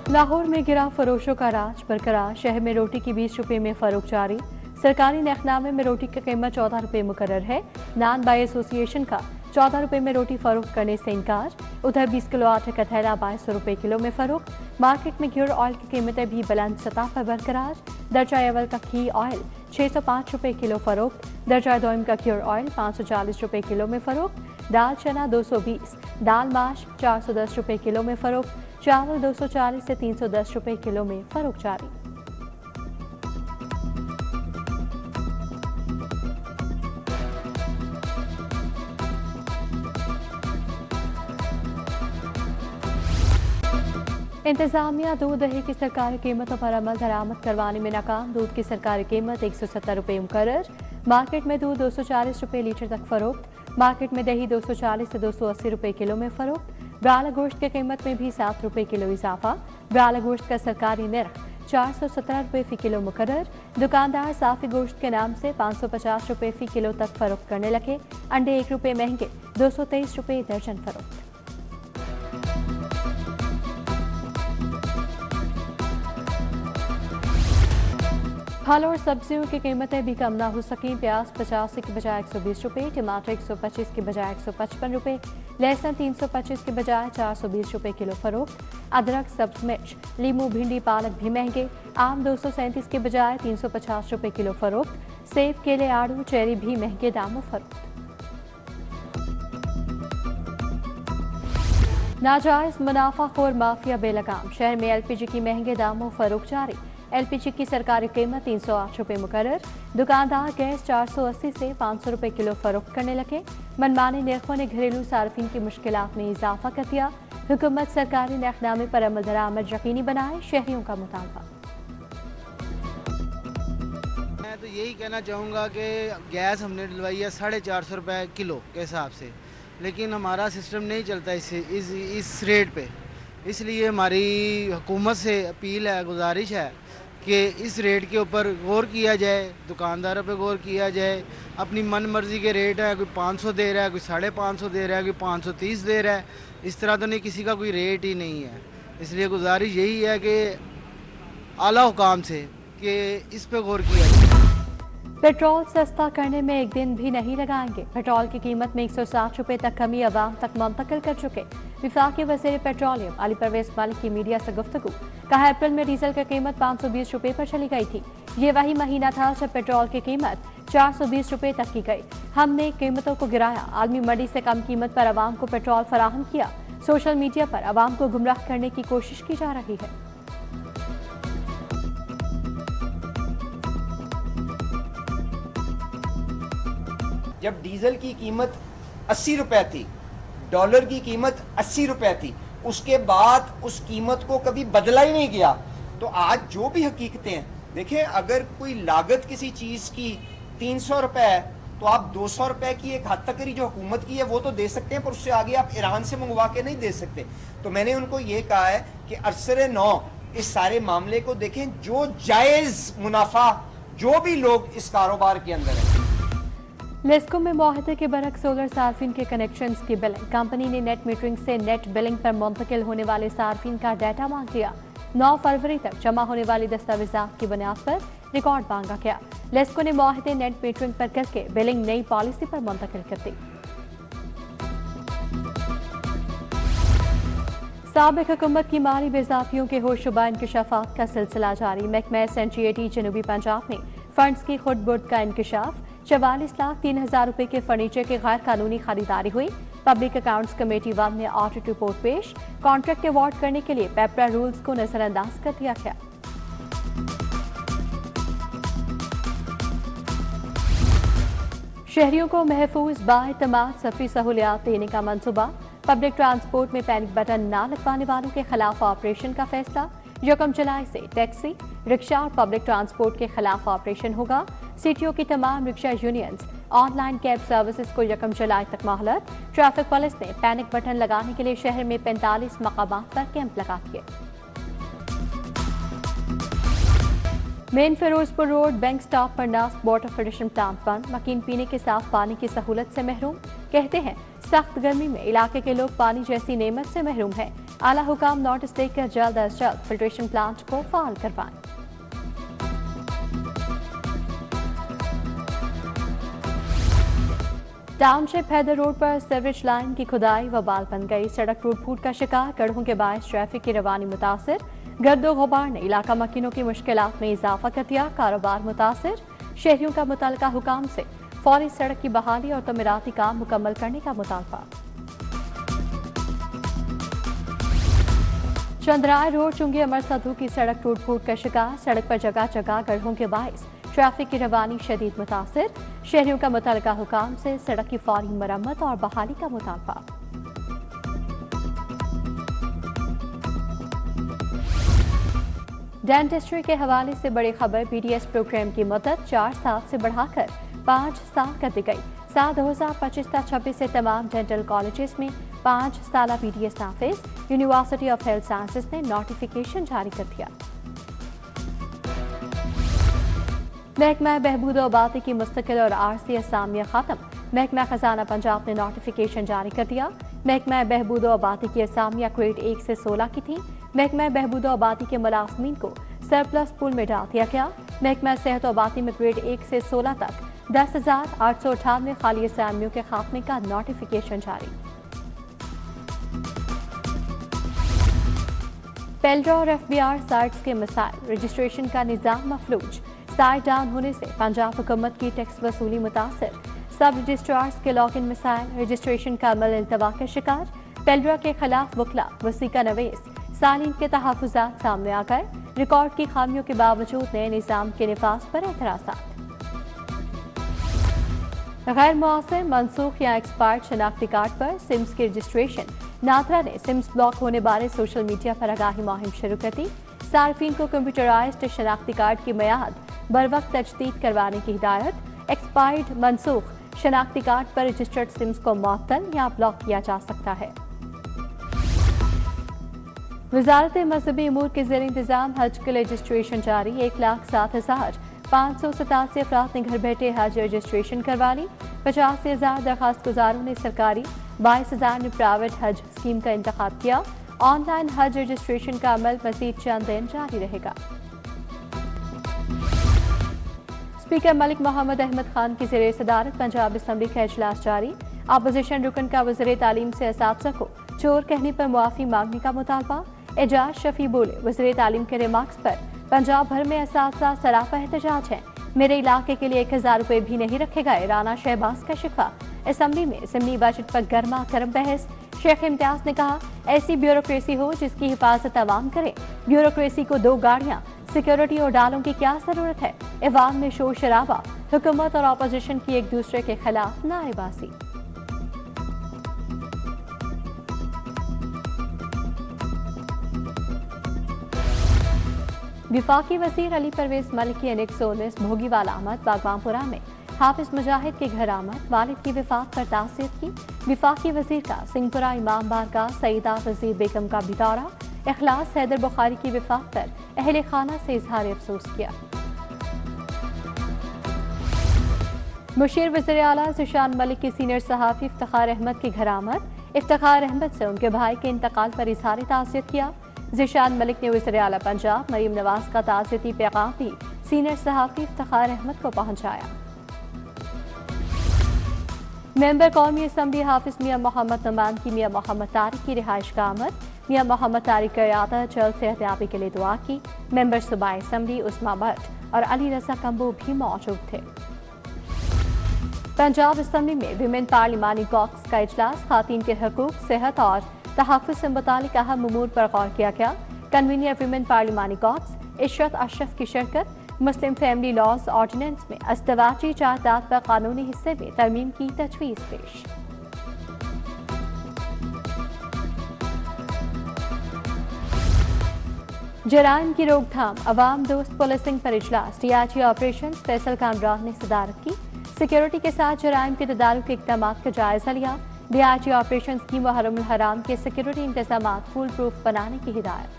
लाहौर में गिरा फरोशों का राज बरकरार। शहर में रोटी की 20 रुपए में फरोख्त जारी। सरकारी नखनामे में रोटी की कीमत 14 रुपए मुकर्रर है। नान बाई एसोसिएशन का 14 रुपए में रोटी फरोख्त करने से इनकार। उधर 20 किलो आटे का थैला 2200 रुपए किलो में फरोख्त। मार्केट में घियोर ऑयल की कीमतें भी बुलंद सतह पर बरकरार। दर्जा अव्वल का घी ऑयल 605 रुपए किलो फरोख्त। दर्जा दोयम का घियोर ऑयल 540 रुपए किलो में फरोख्त। दाल चना 220, दाल माश 410 रुपए किलो में फरोख्त। चावल 240 से 310 रुपए किलो में फरोख्त जारी। इंतजामिया दूध दही की सरकारी कीमतों पर अमल दरामद करवाने में नाकाम। दूध की सरकारी कीमत 170 रुपए मुकर्रर। मार्केट में दूध 240 रुपए लीटर तक फरोख्त। मार्केट में दही 240 से 280 रुपए किलो में फरोख्त। ब्राला गोश्त की कीमत में भी 7 रुपए किलो इजाफा। ब्राला गोश्त का सरकारी निर्ख 417 रुपए फी किलो मुकर्रर। दुकानदार साफी गोश्त के नाम से 550 रुपए फी किलो तक फरोख्त करने लगे। अंडे 1 रुपए महंगे 223 रुपए दर्जन फरोख्त। फल और सब्जियों की कीमतें भी कम ना हो सकें। प्याज 85 के बजाय 120 रुपए, टमाटर 125 के बजाय 155 रुपए, लहसुन 325 के बजाय 420 रुपए किलो फरोख्त। अदरक, सब्ज मिर्च, लीमू, भिंडी, पालक भी महंगे। आम 237 के बजाय 350 रुपए किलो फरोख्त। सेब, केले, आड़ू, चेरी भी महंगे दामों फरोख्त। नाजायज मुनाफाखोर माफिया बेलगाम। शहर में एलपीजी की महंगे दामों फरोख्त जारी। एलपीजी की सरकारी कीमत 308 रुपए मुकर्रर। दुकानदार गैस 480 से 500 रुपए किलो फरोख्त करने लगे। मनमानी नरखों ने घरेलू सार्फिन की मुश्किलात में इजाफा कर दिया। हुकूमत सरकारी नखनामे पर अमल दरामद यकीनी बनाए, शहरियों का मुतालबा। मैं तो यही कहना चाहूँगा कि गैस हमने डलवाई है 450 रुपये किलो के हिसाब से, लेकिन हमारा सिस्टम नहीं चलता इस रेट पे। इसलिए हमारी हुकूमत से अपील है, गुजारिश है कि इस रेट के ऊपर गौर किया जाए, दुकानदारों पे गौर किया जाए। अपनी मन मर्जी के रेट है, कोई 500 दे रहा है, कोई 550 दे रहा है, कोई 530 दे रहा है। इस तरह तो नहीं, किसी का कोई रेट ही नहीं है। इसलिए गुजारिश यही है कि आला हुकाम से कि इस पे गौर किया जाए। पेट्रोल सस्ता करने में एक दिन भी नहीं लगाएंगे। पेट्रोल की कीमत में 160 रुपए तक कमी अवाम तक मुंतकिल कर चुके। विफाकी वज़ीर पेट्रोलियम अली परवेज मलिक की मीडिया से गुफ्तगू। कहा, अप्रैल में डीजल की कीमत 520 रुपए पर चली गई थी। ये वही महीना था जब पेट्रोल की कीमत 420 रुपए तक की गई। हमने कीमतों को गिराया, आलमी मंडी से कम कीमत पर अवाम को पेट्रोल फराहम किया। सोशल मीडिया पर अवाम को गुमराह करने की कोशिश की जा रही है। जब डीजल की कीमत 80 रुपए थी, डॉलर की कीमत 80 रुपए थी, उसके बाद उस कीमत को कभी बदला ही नहीं गया। तो आज जो भी हकीकतें हैं, देखें, अगर कोई लागत किसी चीज की 300 रुपए है तो आप 200 रुपए की एक हद तक जो हुकूमत की है वो तो दे सकते हैं, पर उससे आगे आप ईरान से मंगवा के नहीं दे सकते। तो मैंने उनको ये कहा है कि अरसरे 9 इस सारे मामले को देखें, जो जायज मुनाफा जो भी लोग इस कारोबार के अंदर है। लेस्को में मुआहदे के बरक्स सोलर सार्फिन के कनेक्शंस की बिलिंग। कंपनी ने नेट मीटरिंग से नेट बिलिंग पर मुंतकिल होने वाले सार्फिन का डाटा मांग लिया। 9 फरवरी तक जमा होने वाली दस्तावेजात की बुनियाद पर रिकॉर्ड मांगा गया। लेस्को ने मुआहदे नेट मीटरिंग पर करके बिलिंग नई पॉलिसी पर मुंतकिल कर दी। साबिक हुकूमत की माली बेज़ातियों के होशुबा इंकशाफात का सिलसिला जारी। महकमा SNGAT जनूबी पंजाब में फंड्स की खुद बुर्द का इंकशाफ। 44,03,000 रुपए के फर्नीचर की गैर कानूनी खरीदारी हुई। पब्लिक अकाउंट्स कमेटी 1 ने ऑडिट रिपोर्ट पेश। कॉन्ट्रैक्ट अवार्ड करने के लिए पेपरा रूल्स को नजरअंदाज कर दिया गया। शहरियों को महफूज बाएतमाद सफरी सहूलियात देने का मंसूबा। पब्लिक ट्रांसपोर्ट में पैनिक बटन न लगवाने वालों के खिलाफ ऑपरेशन का फैसला। 1 जुलाई से टैक्सी, रिक्शा और पब्लिक ट्रांसपोर्ट के खिलाफ ऑपरेशन होगा। सिटियों की तमाम rickshaw unions online cab services को 1 जुलाई तक मोहलत। ट्रैफिक पुलिस ने पैनिक बटन लगाने के लिए शहर में 45 मकामात पर कैंप लगा दिए। Main Firozpur road bank stop पर नास्क वाटर फिल्ट्रेशन प्लांट बंद। मकीन पीने के साफ पानी की सहूलत से महरूम। कहते हैं सख्त गर्मी में इलाके के लोग पानी जैसी नेमत से महरूम हैं। आला हुकाम नोटिस देकर जल्द अज जल्द फिल्ट्रेशन प्लांट को फाल करवाएं। टाउनशिप हैदर रोड पर सीवरेज लाइन की खुदाई वबाल बन गई। सड़क टूट फूट का शिकार, गड्ढों के बायस ट्रैफिक की रवानी मुतासिर। गर्दो गुबार ने इलाका मकीनों की मुश्किलात में इजाफा कर दिया, कारोबार मुतासिर। शहरियों का मुतल्लिका हुकाम से फौरी सड़क की बहाली और तमीराती काम मुकम्मल करने का मुतालबा। चंद्राय रोड चुंगी अमर सधू की सड़क टूट फूट का शिकार, सड़क पर जगह जगह गड्ढों के बायस ट्रैफिक की रवानी शदीद मुतासिर। शहरियों का मुतल्लिका हुकाम से सड़क की फौरी मरम्मत और बहाली का मुतालबा। डेंटिस्ट्री के हवाले से बड़ी खबर, बीडीएस प्रोग्राम की मुद्दत 4 साल से बढ़ाकर 5 साल कर दी गई। साल 2025-26 से तमाम डेंटल कॉलेजेस में 5 साल बीडीएस नाफिज। यूनिवर्सिटी ऑफ हेल्थ साइंसेज ने नोटिफिकेशन जारी कर दिया। महकमा बहबूद आबादी की मुस्तकिल और आरसी असामियां खत्म। महकमा खजाना पंजाब ने नोटिफिकेशन जारी कर दिया। महकमा बहबूद आबादी की असामियां ग्रेड 1 से 16 की थी। महकमा बहबूद आबादी के मुलाजमीन को सरप्लस पूल में डाल दिया गया। महकमा सेहत आबादी में ग्रेड 1 से 16 तक 10,898 खाली असामियों के खात्मे का नोटिफिकेशन जारी। पेल्ड्रा और एफबीआर साइट्स के मसाइल, रजिस्ट्रेशन का निजाम मफलूज। साइट डाउन होने से पंजाब हुकूमत की टैक्स वसूली मुतासर। सब रजिस्ट्रार्स के लॉग इन मिसाइल, रजिस्ट्रेशन का अमल इल्तवा का शिकार। पेल्ड्रा के खिलाफ वकला वसीका नवेस, सालीन के तहफ़्फ़ुज़ात सामने आ गए। रिकॉर्ड की खामियों के बावजूद नए निज़ाम के निफाज पर एतराज़ात। गैर मुआसर, मनसूख या एक्सपायर्ड शनाख्ती कार्ड पर सिम्स की रजिस्ट्रेशन। नाथरा ने सिम्स ब्लॉक होने बारे सोशल मीडिया पर आगाही मुहिम शुरू कर दी। सार्फिन को कंप्यूटराइज्ड शनाख्ती कार्ड की मियाद बरवक्त तजदीद करवाने की हिदायत। एक्सपायर्ड मनसूख शनाख्ती कार्ड पर रजिस्टर्ड सिम्स को मुअत्तल या ब्लॉक किया जा सकता है। वजारत मजहबी अमूर के ज़ेर इंतजाम हज के रजिस्ट्रेशन जारी। 1,07,587 अफराद ने घर बैठे हज रजिस्ट्रेशन करवा ली। 85,000 दरखास्त गुजारों ने सरकारी, 22,000 ने प्राइवेट हज स्कीम का इंतखाब किया। ऑनलाइन हज रजिस्ट्रेशन का अमल मजीद चंद दिन जारी रहेगा। स्पीकर मलिक मोहम्मद अहमद खान की ज़ेर सदारत पंजाब असम्बली का इजलास जारी। अपोजिशन रुकन का वज़ीर तालीम से असातिज़ा को चोर कहने पर मुआफ़ी मांगने का मुतालबा। एजाज शफी बोले, वज़ीर तालीम के रिमार्क्स पर पंजाब भर में असातिज़ा सरापा एहतजाज है। मेरे इलाके के लिए 1,000 रुपये भी नहीं रखे गए, राना शहबाज का शिकवा। असम्बली में ज़िमनी बजट पर गर्मा गर्म बहस। शेख इम्तियाज ने कहा, ऐसी ब्यूरोक्रेसी हो जिसकी हिफाजत अवाम करे। ब्यूरोक्रेसी को 2 गाड़ियाँ, सिक्योरिटी और डालों की क्या जरूरत है। अवाम में शोर शराबा, हुकूमत और अपोजिशन की एक दूसरे के खिलाफ नारेबाजी। विफाकी वज़ीर अली परवेज मलिक की 1919 भोगीवाला आमद। बागवानपुरा में हाफिज मुजाहिद के घर आमद। वालिद की विफाक पर तासीर की। विफाकी वज़ीर का सिंहपुरा इमाम बारगाह सईदा वज़ीर बेगम का भी दौरा। इखलास हैदर बुखारी की विफाक पर अहले खाना से इजहार अफसोस किया। मुशीर वज़ीर आला ज़िशान मलिक की सीनियर सहाफ़ी इफ्तिखार अहमद के घर आमद। इफ्तिखार अहमद से उनके भाई के इंतकाल पर इजहार ताज़ियत किया। ज़िशान मलिक ने वज़ीर आला पंजाब मरीम नवाज का ताज़ियती पैगाम भी सीनियर सहाफ़ी इफ्तिखार अहमद को पहुँचाया। मेंबर कौमी असम्बली हाफिज मियाँ मोहम्मद नमान की मियाँ मोहम्मद तारिक की रिहाइश का आमद। मियाँ मोहम्मद तारिक की क़यादत जल्द सेहतयाबी के लिए दुआ की। मेंबर सूबाई असम्बली उस्मा भट्ट और अली रज़ा कम्बो भी मौजूद थे। पंजाब असम्बली में विमेन पार्लिमानी कॉक्स का इजलास। खातीन के हकूक, सेहत और तहफ़्फ़ुज़ से मुतालिक अहम उमूर पर गौर किया गया। कन्वीनर विमेन पार्लिमानी कॉक्स इशरत अशरफ की शिरकत। मुस्लिम फैमिली लॉज ऑर्डिनेंस में अज़दवाजी जायदाद पर कानूनी हिस्से में तरमीम की तजवीज़ पेश। जराइम की रोकथाम, अवाम दोस्त पुलिसिंग पर इजलास। डीआईजी ऑपरेशन फैसल कामरान ने सदारत की। सिक्योरिटी के साथ जराइम के तदारुक के इक़दाम का जायजा लिया। डीआईजी ऑपरेशन की मुहर्रम हराम के सिक्योरिटी इंतजाम फुल प्रूफ बनाने की हिदायत।